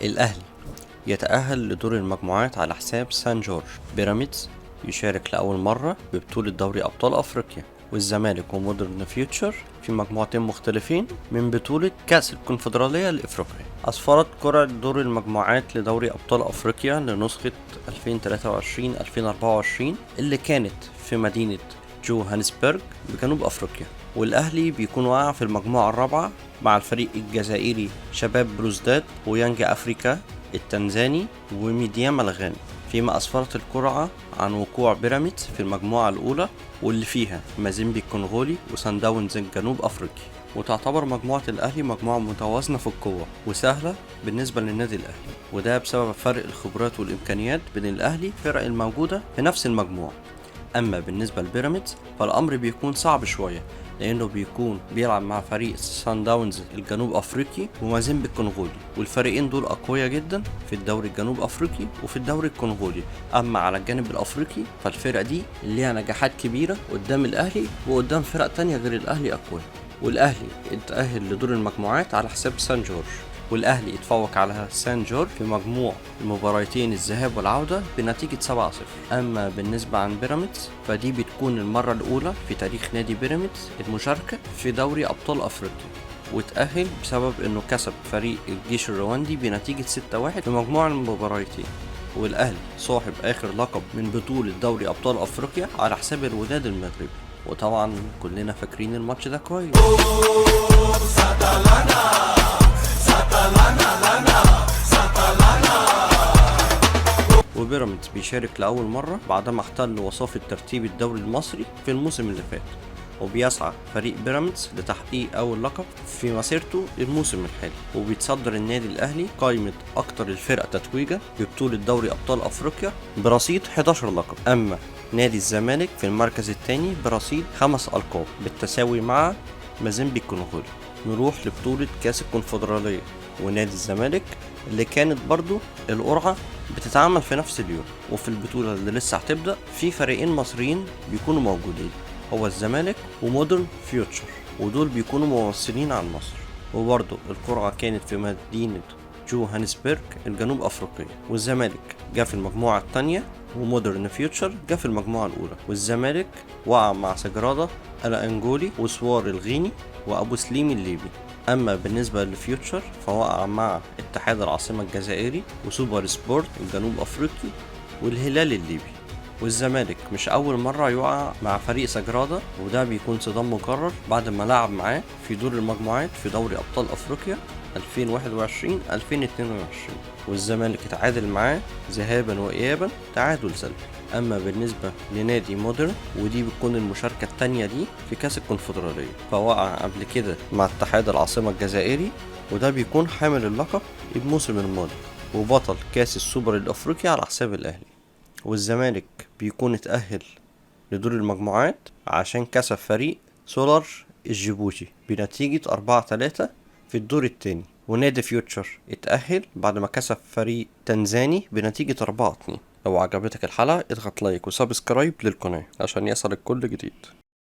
الأهلي يتأهل لدور المجموعات على حساب سان جورج. بيراميدز يشارك لأول مرة ببطولة دوري أبطال أفريقيا، والزمالك ومودرن فيوتشر في مجموعتين مختلفين من بطولة كأس الكونفدرالية الإفريقية. أسفرت قرعة دور المجموعات لدوري أبطال أفريقيا لنسخة 2023-2024 اللي كانت في مدينة جوهانسبرج بجنوب أفريقيا، والأهلي بيكون واقع في المجموعة الرابعة مع الفريق الجزائري شباب بلوزداد ويانج أفريكا التنزاني وميديام الغاني. فيما أسفرت القرعة عن وقوع بيراميدز في المجموعة الأولى واللي فيها مازيمبي الكونغولي وسان داونز الجنوب أفريقي. وتعتبر مجموعة الأهلي مجموعة متوازنة في القوة وسهلة بالنسبة للنادي الأهلي، وده بسبب فرق الخبرات والإمكانيات بين الأهلي فرق الموجودة في نفس المجموعة. أما بالنسبة لبيراميدز فالأمر بيكون صعب شوية، لأنه بيكون بيلعب مع فريق سان داونز الجنوب أفريقي ومازيمبي الكونغولي، والفريقين دول أقوياء جدا في الدوري الجنوب أفريقي وفي الدوري الكونغولي. أما على الجانب الأفريقي فالفرقة دي ليها نجاحات كبيرة قدام الأهلي وقدام فرق تانية غير الأهلي أقوياء. والأهلي اتأهل لدور المجموعات على حساب سان جورج، والأهلي اتفوق على سان جورج في مجموع المباراتين الذهاب والعودة بنتيجة 7-0. أما بالنسبة عن بيراميدز فدي بتكون المرة الأولى في تاريخ نادي بيراميدز المشاركة في دوري أبطال أفريقيا، واتأهل بسبب إنه كسب فريق الجيش الرواندي بنتيجة 6-1 في مجموع المباراتين. والأهلي صاحب آخر لقب من بطولة دوري أبطال أفريقيا على حساب الوداد المغربي، وطبعا كلنا فاكرين الماتش ده كويس. وبيراميدز بيشارك لأول مرة بعدما احتل وصافة ترتيب الدوري المصري في الموسم اللي فات، وبيسعى فريق بيراميدز لتحقيق أول لقب في مسيرته الموسم الحالي، وبيتصدر النادي الأهلي قائمة أكتر الفرق تتويجا ببطولة دوري أبطال أفريقيا برصيد 11 لقب. أما نادي الزمالك في المركز الثاني برصيد 5 ألقاب بالتساوي مع مازيمبي الكونغولي. نروح لبطولة كأس الكونفدرالية، ونادي الزمالك اللي كانت برضو القرعة بتتعمل في نفس اليوم، وفي البطولة اللي لسه هتبدأ في فريقين مصريين بيكونوا موجودين، هو الزمالك ومودرن فيوتشر، ودول بيكونوا ممثلين عن مصر. وبرضو القرعة كانت في مدينة جوهانسبرج الجنوب أفريقية، والزمالك جاء في المجموعة الثانية ومودرن فيوتشر جاء في المجموعة الأولى. والزمالك وقع مع سجرادة الأنجولي وسوار الغيني وأبو سليم الليبي. أما بالنسبة لفيوتشر فوقع مع اتحاد العاصمة الجزائري وسوبر سبورت الجنوب أفريقي والهلال الليبي. والزمالك مش أول مرة يقع مع فريق سجرادة، وده بيكون صدام مكرر بعد ما لعب معاه في دور المجموعات في دوري أبطال أفريقيا 2021-2022، والزمالك اتعادل معاه ذهابا وإيابا تعادل سلبي. أما بالنسبة لنادي مودرن ودي بتكون المشاركة التانية دي في كأس الكونفدرالية، فوقع قبل كده مع اتحاد العاصمة الجزائري، وده بيكون حامل اللقب الموسم الماضي وبطل كأس السوبر الأفريقي على حساب الأهلي. والزمالك بيكون اتأهل لدور المجموعات عشان كسب فريق سولار الجيبوتي بنتيجة 4-3 في الدور التاني. ونادي فيوتشر اتأهل بعد ما كسب فريق تنزاني بنتيجة 4-2. لو عجبتك الحلقة اضغط لايك وسبسكرايب للقناة عشان يصلك كل جديد.